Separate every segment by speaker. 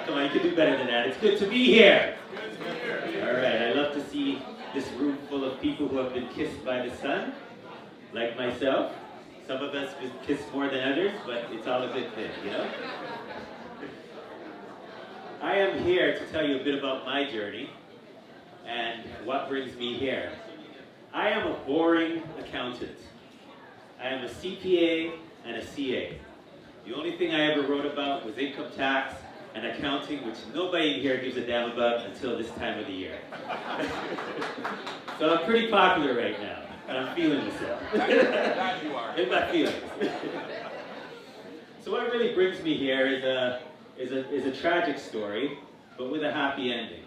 Speaker 1: Come on, you can do better than that. It's good to be here. All right, I love to see this room full of people who have been kissed by the sun, like myself. Some of us been kissed more than others, but it's all a good thing, you know? I am here to tell you a bit about my journey and what brings me here. I am a boring accountant. I am a CPA and a CA. The only thing I ever wrote about was income tax and accounting, which nobody here gives a damn about until this time of the year. So I'm pretty popular right now, and I'm feeling myself.
Speaker 2: That you are.
Speaker 1: In my feelings. So what really brings me here is a tragic story, but with a happy ending.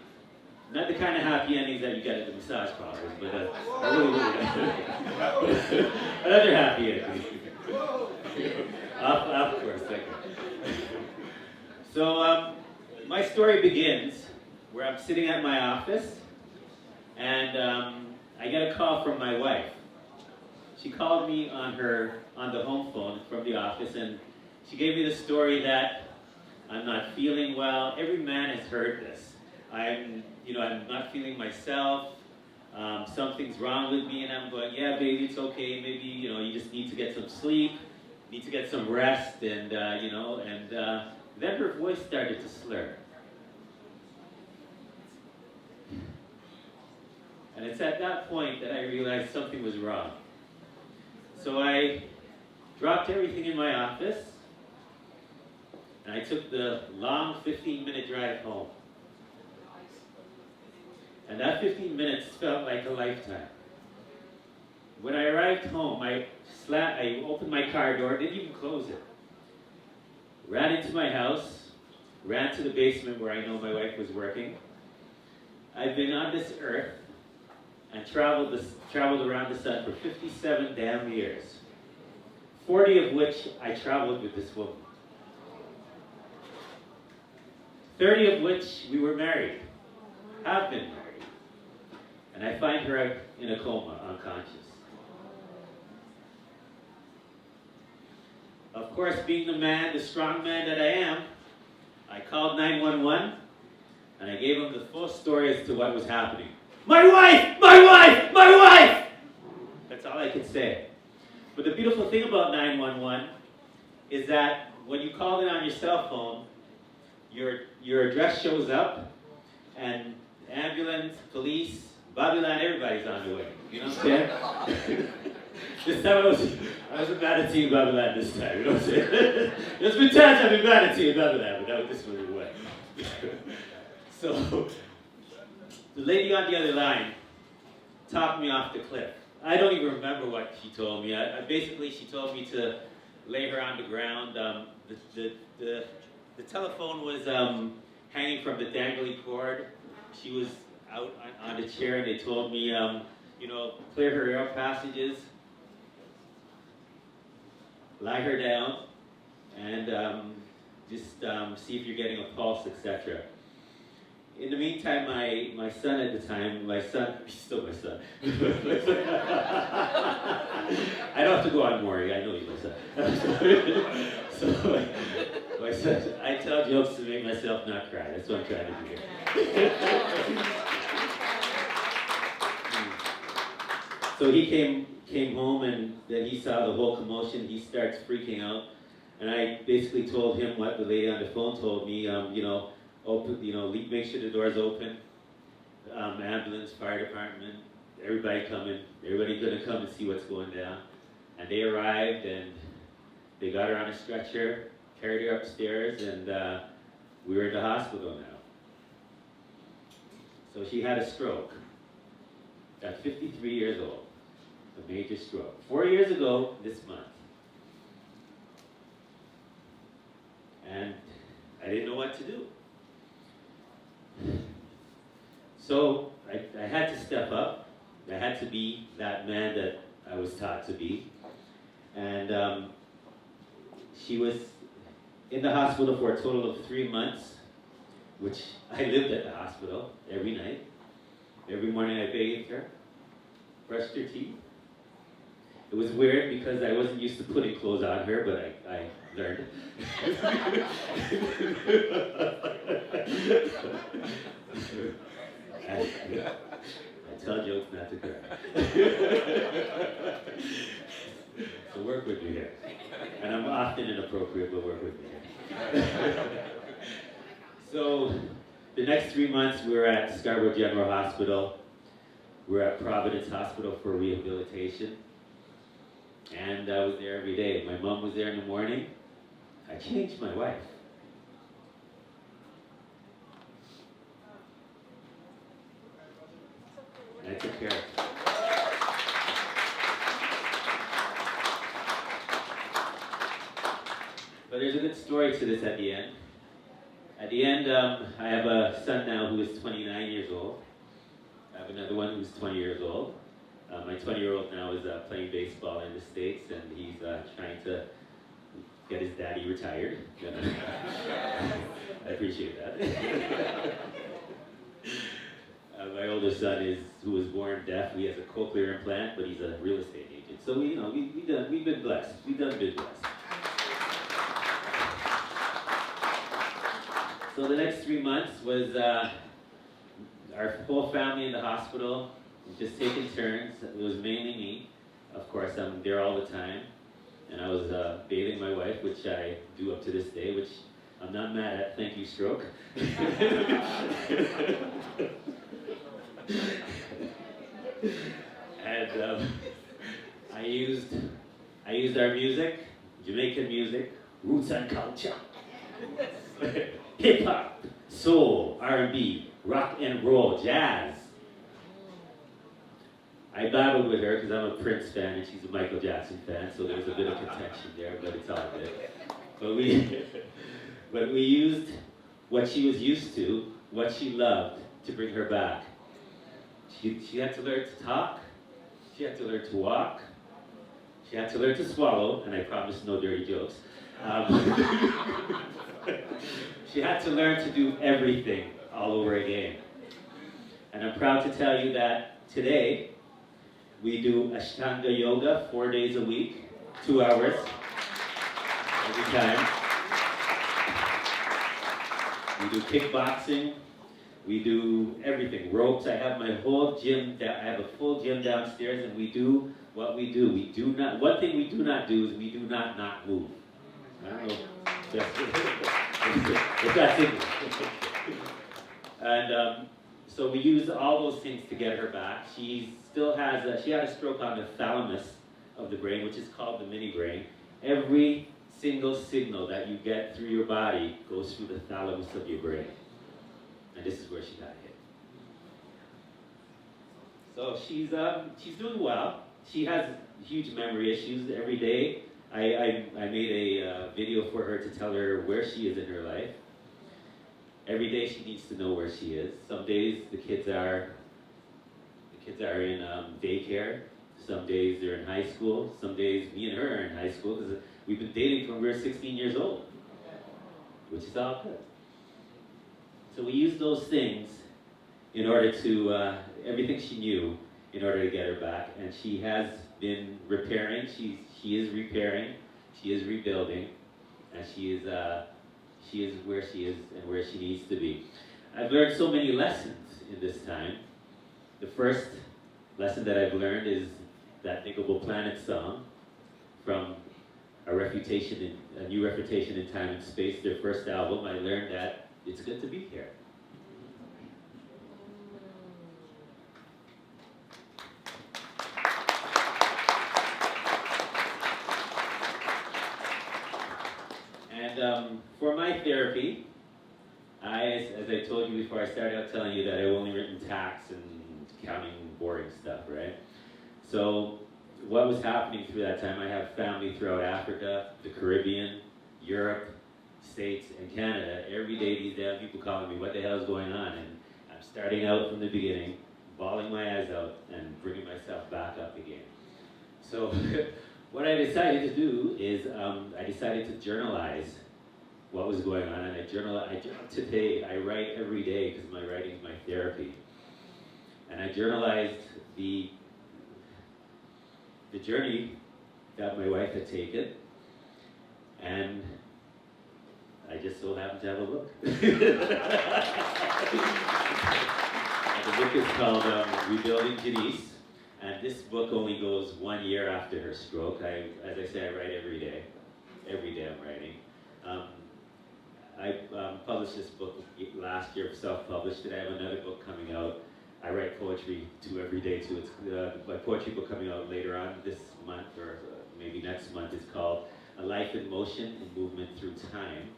Speaker 1: Not the kind of happy endings that you get at the massage parlors, but a really another happy ending. Of course, thank you. So my story begins where I'm sitting at my office, and I get a call from my wife. She called me on the home phone from the office, and she gave me the story that I'm not feeling well. Every man has heard this. I'm not feeling myself. Something's wrong with me, and I'm going, yeah, baby, it's okay. Maybe you just need to get some sleep, need to get some rest, and then her voice started to slur. And it's at that point that I realized something was wrong. So I dropped everything in my office, and I took the long 15-minute drive home. And that 15 minutes felt like a lifetime. When I arrived home, I opened my car door, didn't even close it. Ran into my house, ran to the basement where I know my wife was working. I've been on this earth and traveled around the sun for 57 damn years. 40 of which I traveled with this woman. 30 of which we were married, have been married. And I find her in a coma, unconscious. Of course, being the strong man that I am, I called 911, and I gave them the full story as to what was happening. My wife! My wife! My wife! That's all I could say. But the beautiful thing about 911 is that when you call it on your cell phone, your address shows up, and ambulance, police, Babylon, everybody's on the way. You know what I'm saying? This time I was in Manatee, Babylon this time. You know what I'm saying? There's been times I've been Manatee, Babylon, but this was the way. So, the lady on the other line talked me off the cliff. I don't even remember what she told me. Basically, she told me to lay her on the ground. The telephone was hanging from the dangly cord. She was out on the chair, and they told me, clear her air passages, lie her down, and just see if you're getting a pulse, etc. In the meantime, my son at the time, he's still my son. I don't have to go on Maury, I know he's my son. So, my son, I tell jokes to make myself not cry. That's what I'm trying to do here. So he came home, and then he saw the whole commotion. He starts freaking out, and I basically told him what the lady on the phone told me. Make sure the door's open. Ambulance, fire department, everybody coming. Everybody gonna come and see what's going down. And they arrived, and they got her on a stretcher, carried her upstairs, and we were in the hospital now. So she had a stroke at 53 years old, a major stroke. 4 years ago this month. And I didn't know what to do. So I had to step up. I had to be that man that I was taught to be. And she was in the hospital for a total of 3 months, which I lived at the hospital every night. Every morning I bathed her, brushed her teeth. It was weird because I wasn't used to putting clothes on her, but I learned. I tell jokes not to cry. So work with me here. And I'm often inappropriate, but work with me here. So the next 3 months we were at Scarborough General Hospital. We're at Providence Hospital for rehabilitation. And I was there every day. My mom was there in the morning. I changed my wife. And I took care of her. But there's a good story to this at the end. At the end, I have a son now who is 29 years old. I have another one who's 20 years old. My 20-year-old now is playing baseball in the States, and he's trying to get his daddy retired. I appreciate that. My older son who was born deaf. He has a cochlear implant, but he's a real estate agent. So we've been blessed. We've done been blessed. So the next 3 months was our whole family in the hospital, just taking turns. It was mainly me. Of course, I'm there all the time. And I was bathing my wife, which I do up to this day, which I'm not mad at. Thank you, stroke. And I used our music, Jamaican music, roots and culture. Hip hop, soul, R&B, rock and roll, jazz. I battled with her because I'm a Prince fan and she's a Michael Jackson fan, so there was a bit of contention there, but it's all good. But we used what she was used to, what she loved, to bring her back. She had to learn to talk, she had to learn to walk, she had to learn to swallow, and I promise no dirty jokes. She had to learn to do everything all over again. And I'm proud to tell you that today, we do Ashtanga Yoga 4 days a week, 2 hours every time. We do kickboxing. We do everything. Ropes. I have my whole gym. I have a full gym downstairs, and we do what we do. We do not. One thing we do not do is we do not move. I don't know. If that's it. And so we use all those things to get her back. She still has she had a stroke on the thalamus of the brain, which is called the mini brain. Every single signal that you get through your body goes through the thalamus of your brain. And this is where she got hit. So she's doing well. She has huge memory issues every day. I made a video for her to tell her where she is in her life. Every day she needs to know where she is. Some days the kids are in daycare. Some days they're in high school. Some days me and her are in high school because we've been dating from we were 16 years old, which is all good. So we use those things in order to, everything she knew in order to get her back. And she has been repairing. She is repairing. She is rebuilding. And she is where she is and where she needs to be. I've learned so many lessons in this time. The first lesson that I've learned is that Equitable Planet song from a new reputation in time and space, their first album. I learned that it's good to be here. And for my therapy, as I told you before I started out telling you that I've only written tax and accounting, boring stuff, right? So what was happening through that time, I have family throughout Africa, the Caribbean, Europe, States, and Canada. Every day these damn people calling me, what the hell is going on? And I'm starting out from the beginning, bawling my eyes out, and bringing myself back up again. So what I decided to do is I decided to journalize what was going on, and I journal today. I write every day because my writing is my therapy. And I journalized the journey that my wife had taken, and I just so happen to have a book. And the book is called Rebuilding Janice. And this book only goes 1 year after her stroke. As I say, I write every day. Every day I'm writing. I published this book last year, self-published it. I have another book coming out. I write poetry too every day too. It's my poetry book coming out later on this month or maybe next month. It's called A Life in Motion and Movement Through Time.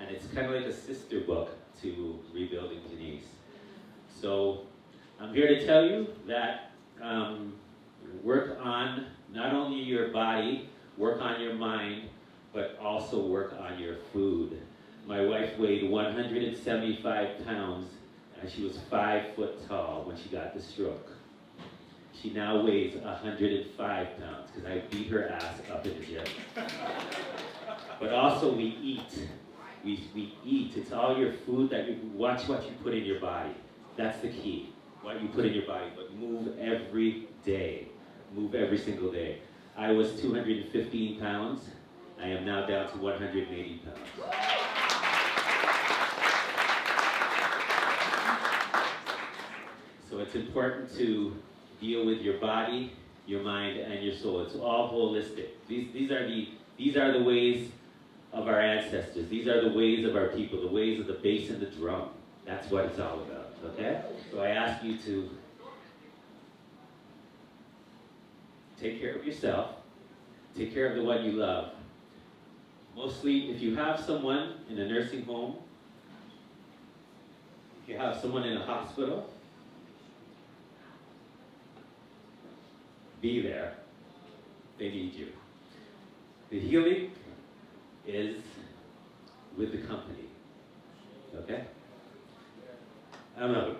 Speaker 1: And it's kind of like a sister book to Rebuilding Janice. So I'm here to tell you that work on not only your body, work on your mind, but also work on your food. My wife weighed 175 pounds and she was 5 foot tall when she got the stroke. She now weighs 105 pounds because I beat her ass up in the gym. But also we eat. We eat. It's all your food that you watch what you put in your body. That's the key. What you put in your body. But move every day. Move every single day. I was 215 pounds. I am now down to 180 pounds. So it's important to deal with your body, your mind, and your soul. It's all holistic. These are the ways of our ancestors. These are the ways of our people, the ways of the bass and the drum. That's what it's all about, okay? So I ask you to take care of yourself, take care of the one you love. Mostly, if you have someone in a nursing home, if you have someone in a hospital, be there. They need you. The healing is with the company. Okay? I don't know.